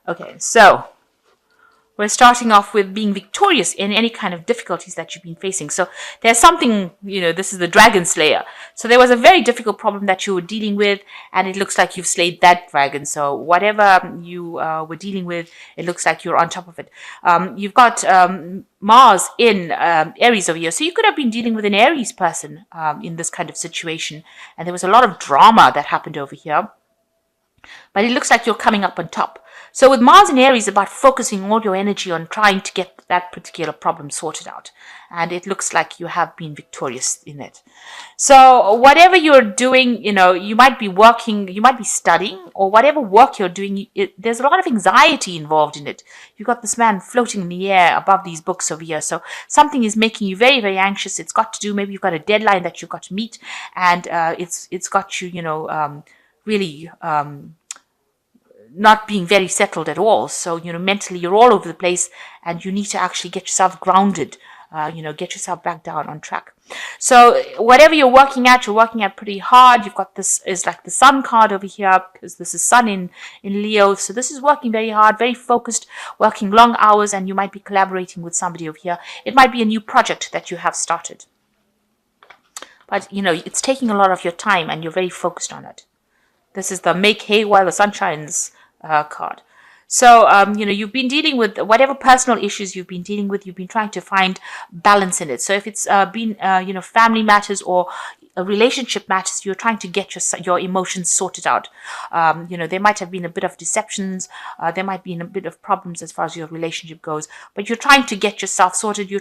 Okay, so we're starting off with being victorious in any kind of difficulties that you've been facing. So there's something, this is the Dragon Slayer. So there was a very difficult problem that you were dealing with, and it looks like you've slayed that dragon. So whatever you were dealing with, it looks like you're on top of it. You've got Mars in Aries over here. So you could have been dealing with an Aries person in this kind of situation. And there was a lot of drama that happened over here. But it looks like you're coming up on top. So with Mars in Aries, about focusing all your energy on trying to get that particular problem sorted out. And it looks like you have been victorious in it. So whatever you're doing, you might be working, you might be studying, or whatever work you're doing, there's a lot of anxiety involved in it. You've got this man floating in the air above these books over here. So something is making you very, very anxious. It's got to do, maybe you've got a deadline that you've got to meet, and it's got you, really not being very settled at all. So, mentally you're all over the place, and you need to actually get yourself grounded, get yourself back down on track. So whatever you're working at pretty hard. You've got this is like the Sun card over here, because this is Sun in Leo. So this is working very hard, very focused, working long hours, and you might be collaborating with somebody over here. It might be a new project that you have started. But, it's taking a lot of your time, and you're very focused on it. This is the Make Hay While the Sun Shines card. So, you've been dealing with whatever personal issues you've been dealing with. You've been trying to find balance in it. So if it's been, family matters or relationship matters, you're trying to get your emotions sorted out. There might have been a bit of deceptions. There might be a bit of problems as far as your relationship goes. But you're trying to get yourself sorted. You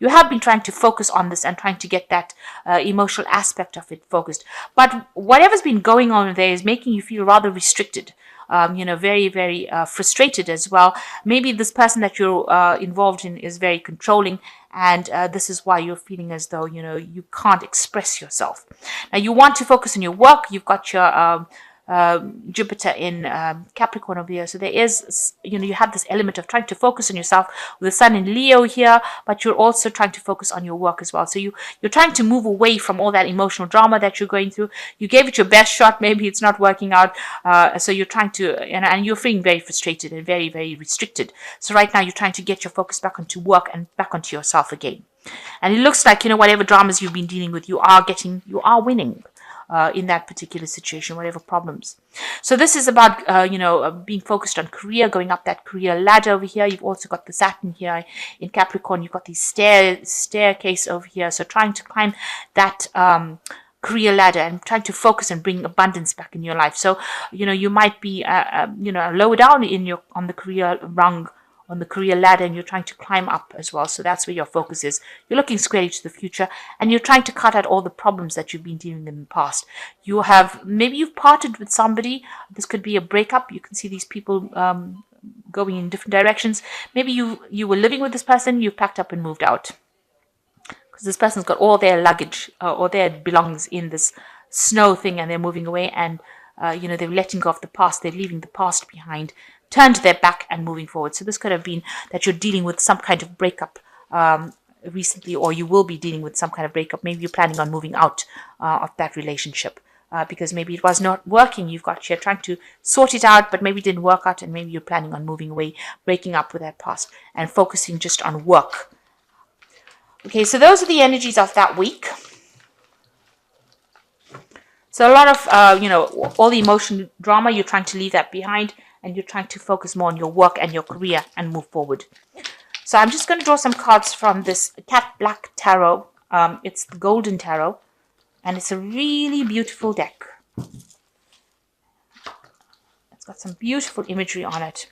have been trying to focus on this and trying to get that emotional aspect of it focused. But whatever's been going on there is making you feel rather restricted. Very, very frustrated as well. Maybe this person that you're involved in is very controlling, and this is why you're feeling as though, you can't express yourself. Now, you want to focus on your work. You've got your Jupiter in Capricorn over here. So there is, you have this element of trying to focus on yourself with the Sun in Leo here, but you're also trying to focus on your work as well. So you're trying to move away from all that emotional drama that you're going through. You gave it your best shot. Maybe it's not working out. So you're trying to, and you're feeling very frustrated and very, very restricted. So right now you're trying to get your focus back onto work and back onto yourself again. And it looks like, whatever dramas you've been dealing with, you are winning. In that particular situation, whatever problems. So this is about, being focused on career, going up that career ladder over here. You've also got the Saturn here in Capricorn. You've got the staircase over here. So trying to climb that career ladder and trying to focus and bring abundance back in your life. So, you might be, lower down on the career rung, on the career ladder, and you're trying to climb up as well. So that's where your focus is. You're looking squarely to the future, and you're trying to cut out all the problems that you've been dealing with in the past. Maybe you've parted with somebody. This could be a breakup. You can see these people going in different directions. Maybe you were living with this person, you packed up and moved out. Because this person's got all their luggage or their belongings in this snow thing, and they're moving away, and they're letting go of the past. They're leaving the past behind, turned their back and moving forward. So this could have been that you're dealing with some kind of breakup recently, or you will be dealing with some kind of breakup. Maybe you're planning on moving out of that relationship because maybe it was not working. You're trying to sort it out, but maybe it didn't work out, and maybe you're planning on moving away, breaking up with that past, and focusing just on work. Okay, so those are the energies of that week. So a lot of, all the emotional drama, you're trying to leave that behind, and you're trying to focus more on your work and your career and move forward. So I'm just going to draw some cards from this Cat Black Tarot. It's the Golden Tarot, and it's a really beautiful deck. It's got some beautiful imagery on it.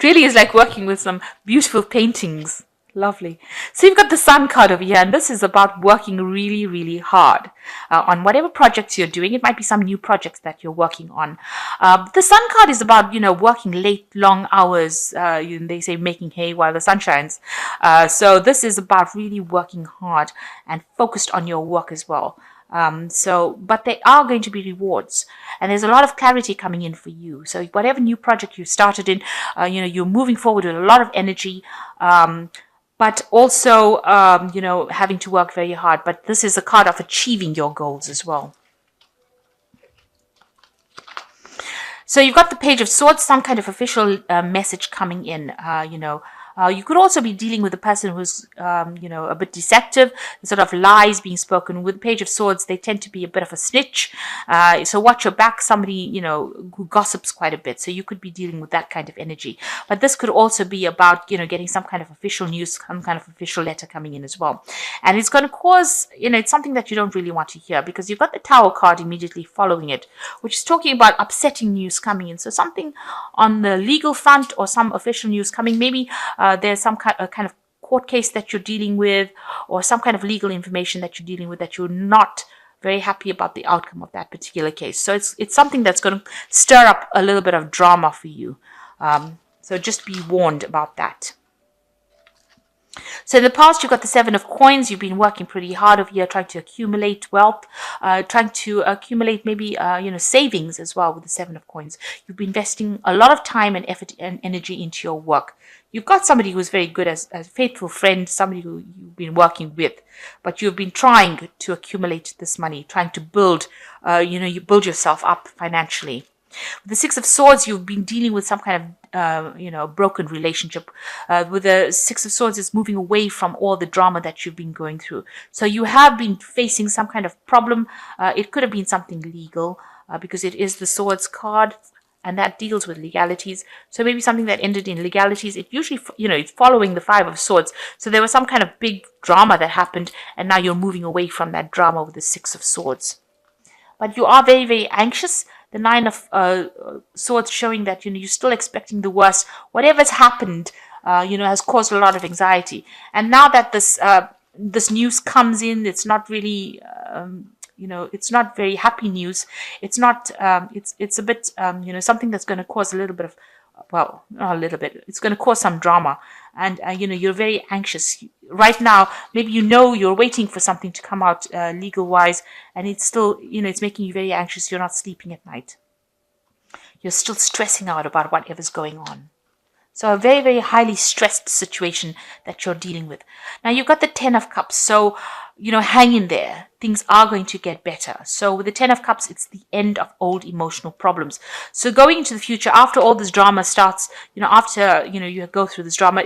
Really is like working with some beautiful paintings. Lovely. So you've got the Sun card over here, and this is about working really, really hard on whatever projects you're doing. It might be some new projects that you're working on. The Sun card is about, working late, long hours. They say making hay while the sun shines. So this is about really working hard and focused on your work as well. But there are going to be rewards, and there's a lot of clarity coming in for you. So whatever new project you started in, you're moving forward with a lot of energy, but also, having to work very hard. But this is a card of achieving your goals as well. So you've got the Page of Swords, some kind of official message coming in, you could also be dealing with a person who's, a bit deceptive, sort of lies being spoken. With Page of Swords, they tend to be a bit of a snitch. So watch your back, somebody, who gossips quite a bit. So you could be dealing with that kind of energy. But this could also be about, getting some kind of official news, some kind of official letter coming in as well. And it's going to cause, it's something that you don't really want to hear, because you've got the Tower card immediately following it, which is talking about upsetting news coming in. So something on the legal front or some official news coming, maybe there's some kind of court case that you're dealing with, or some kind of legal information that you're dealing with that you're not very happy about the outcome of that particular case. So it's something that's going to stir up a little bit of drama for you. So just be warned about that. So in the past, you've got the Seven of Coins. You've been working pretty hard over here, trying to accumulate wealth, trying to accumulate maybe, savings as well with the Seven of Coins. You've been investing a lot of time and effort and energy into your work. You've got somebody who's very good as a faithful friend, somebody who you've been working with, but you've been trying to accumulate this money, trying to build, you build yourself up financially. With the Six of Swords, you've been dealing with some kind of, broken relationship. With the Six of Swords, it's moving away from all the drama that you've been going through. So you have been facing some kind of problem. It could have been something legal, because it is the Swords card, and that deals with legalities. So maybe something that ended in legalities. It usually, it's following the Five of Swords. So there was some kind of big drama that happened, and now you're moving away from that drama with the Six of Swords. But you are very, very anxious. The Nine of Swords showing that, you're still expecting the worst. Whatever's happened, has caused a lot of anxiety. And now that this news comes in, it's not really, it's not very happy news. It's not, it's a bit, something that's going to cause a little bit of, well, not a little bit, it's going to cause some drama. And, you're very anxious right now. Maybe, you're waiting for something to come out legal wise, and it's still, it's making you very anxious. You're not sleeping at night. You're still stressing out about whatever's going on. So a very, very highly stressed situation that you're dealing with. Now you've got the Ten of Cups. So, hang in there. Things are going to get better. So with the Ten of Cups, it's the end of old emotional problems. So going into the future, after all this drama starts, after, you go through this drama,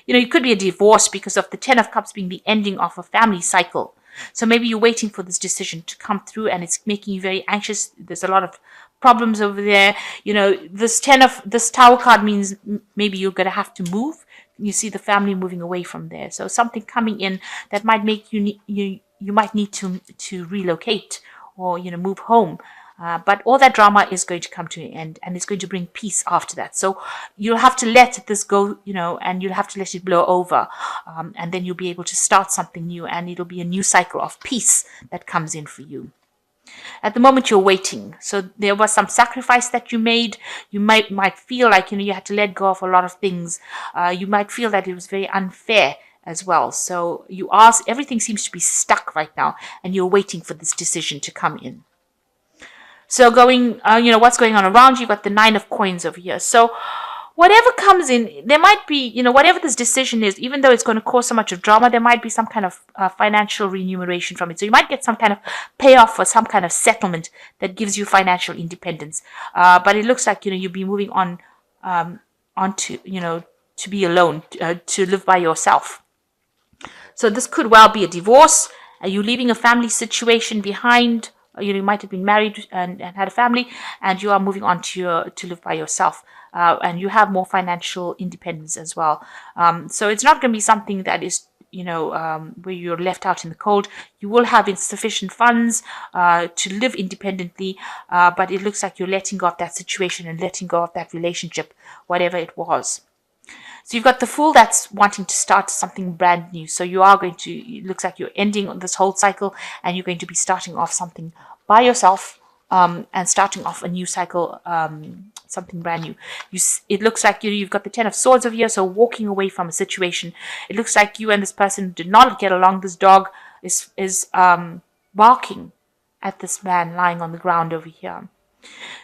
it could be a divorce because of the Ten of Cups being the ending of a family cycle. So maybe you're waiting for this decision to come through, and it's making you very anxious. There's a lot of problems over there. This Tower card means maybe you're going to have to move. You see the family moving away from there. So something coming in that might make you might need to relocate or, move home. But all that drama is going to come to an end, and it's going to bring peace after that. So you'll have to let this go, and you'll have to let it blow over. And then you'll be able to start something new, and it'll be a new cycle of peace that comes in for you. At the moment, you're waiting. So there was some sacrifice that you made. You might feel like, you had to let go of a lot of things. You might feel that it was very unfair as well. So everything seems to be stuck right now, and you're waiting for this decision to come in. So what's going on around you, you've got the Nine of Coins over here. So whatever comes in, there might be, whatever this decision is, even though it's going to cause so much of drama, there might be some kind of financial remuneration from it. So you might get some kind of payoff or some kind of settlement that gives you financial independence. But it looks like, you'll be moving on to be alone, to live by yourself. So this could well be a divorce. You're leaving a family situation behind. You might have been married and had a family, and you are moving on to live by yourself. And you have more financial independence as well. So it's not going to be something that is, where you're left out in the cold. You will have insufficient funds to live independently, but it looks like you're letting go of that situation and letting go of that relationship, whatever it was. So you've got the Fool that's wanting to start something brand new. So you are going to, it looks like you're ending this whole cycle, and you're going to be starting off something by yourself, and starting off a new cycle, something brand new. It looks like you've got the Ten of Swords over here, so walking away from a situation. It looks like you and this person did not get along. This dog is barking at this man lying on the ground over here.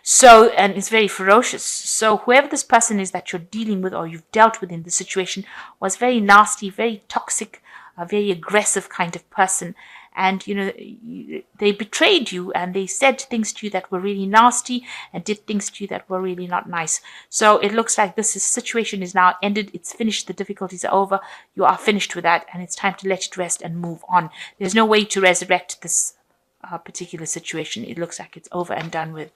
So, and it's very ferocious. So whoever this person is that you're dealing with or you've dealt with in the situation was very nasty, very toxic, a very aggressive kind of person. And, they betrayed you and they said things to you that were really nasty and did things to you that were really not nice. So it looks like situation is now ended. It's finished. The difficulties are over. You are finished with that and it's time to let it rest and move on. There's no way to resurrect this particular situation. It looks like it's over and done with.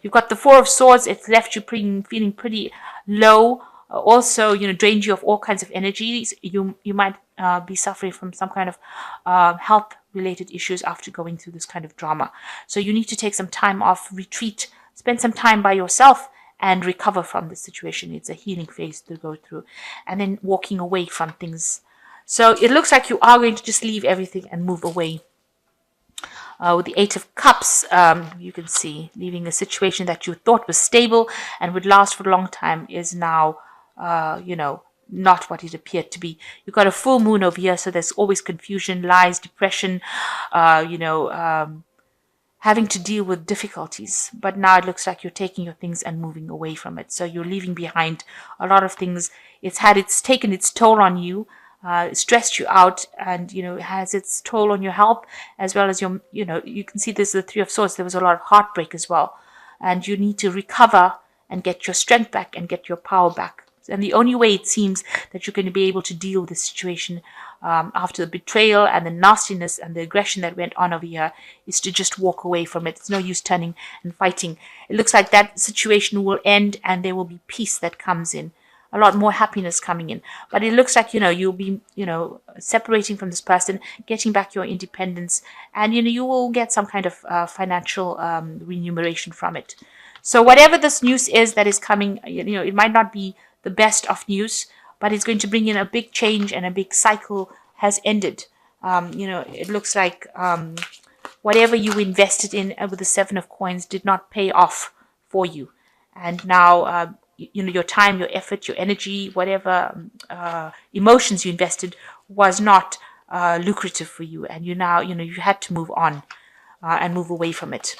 You've got the Four of Swords. It's left you feeling pretty low. Also, drained you of all kinds of energies. You might be suffering from some kind of health-related issues after going through this kind of drama. So you need to take some time off, retreat, spend some time by yourself, and recover from the situation. It's a healing phase to go through, and then walking away from things. So it looks like you are going to just leave everything and move away. With the Eight of Cups, you can see leaving a situation that you thought was stable and would last for a long time is now, not what it appeared to be. You've got a full moon over here, so there's always confusion, lies, depression, having to deal with difficulties. But now it looks like you're taking your things and moving away from it. So you're leaving behind a lot of things. It's taken its toll on you. Stressed you out, and has its toll on your health as well as your you can see there's the Three of Swords. There was a lot of heartbreak as well, and you need to recover and get your strength back and get your power back. And the only way it seems that you're going to be able to deal with the situation after the betrayal and the nastiness and the aggression that went on over here is to just walk away from it. It's no use turning and fighting. It looks like that situation will end and there will be peace that comes in. A lot more happiness coming in. But it looks like, you'll be, separating from this person, getting back your independence, and, you will get some kind of financial remuneration from it. So whatever this news is that is coming, it might not be the best of news, but it's going to bring in a big change and a big cycle has ended. It looks like whatever you invested in with the Seven of Coins did not pay off for you. And now, your time, your effort, your energy, whatever emotions you invested was not lucrative for you. And you now, you had to move on and move away from it.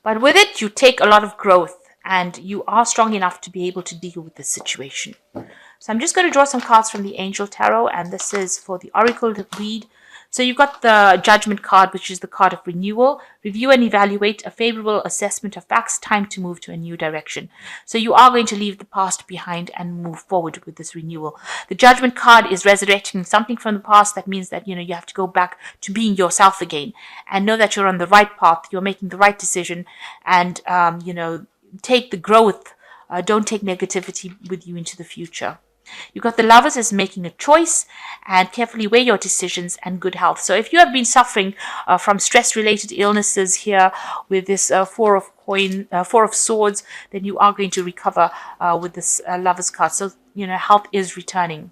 But with it, you take a lot of growth and you are strong enough to be able to deal with the situation. So I'm just going to draw some cards from the Angel Tarot, and this is for the Oracle to read. So you've got the Judgment card, which is the card of renewal. Review and evaluate, a favorable assessment of facts, time to move to a new direction. So you are going to leave the past behind and move forward with this renewal. The Judgment card is resurrecting something from the past. That means that, you have to go back to being yourself again and know that you're on the right path. You're making the right decision and, take the growth. Don't take negativity with you into the future. You've got the Lovers as making a choice and carefully weigh your decisions and good health. So if you have been suffering from stress-related illnesses here with this Four of Swords, then you are going to recover with this Lovers card. So, health is returning.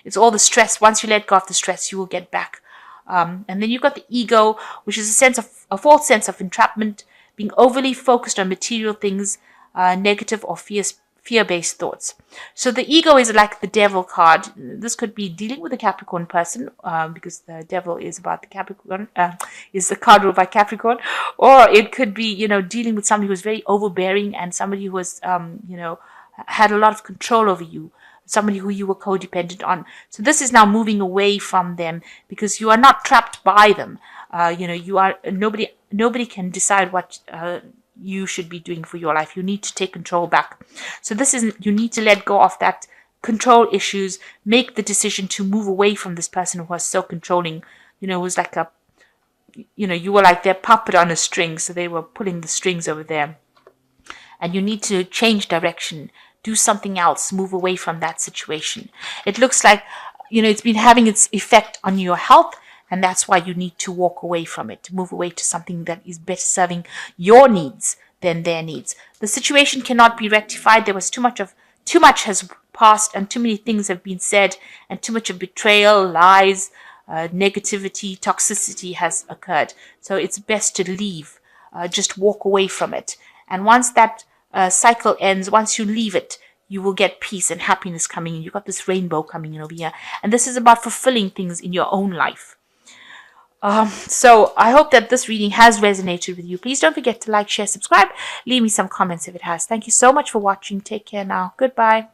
It's all the stress. Once you let go of the stress, you will get back. And then you've got the Ego, which is a false sense of entrapment, being overly focused on material things, negative or fear-based thoughts. So the Ego is like the Devil card. This could be dealing with a Capricorn person, because the Devil is about the Capricorn, is the card ruled by Capricorn, or it could be, dealing with somebody who's very overbearing and somebody who was, had a lot of control over you, somebody who you were codependent on. So this is now moving away from them because you are not trapped by them. You are nobody can decide what you should be doing for your life. You need to take control back. So you need to let go of that control issues, make the decision to move away from this person who was so controlling, was like you were like their puppet on a string, so they were pulling the strings over there. And you need to change direction, do something else, move away from that situation. It looks like, it's been having its effect on your health, and that's why you need to walk away from it, to move away to something that is better serving your needs than their needs. The situation cannot be rectified. There was too much has passed and too many things have been said and too much of betrayal, lies, negativity, toxicity has occurred. So it's best to leave, just walk away from it. And once that cycle ends, once you leave it, you will get peace and happiness coming in. You've got this rainbow coming in over here. And this is about fulfilling things in your own life. So I hope that this reading has resonated with you. Please don't forget to like, share, subscribe. Leave me some comments if it has. Thank you so much for watching. Take care now. Goodbye.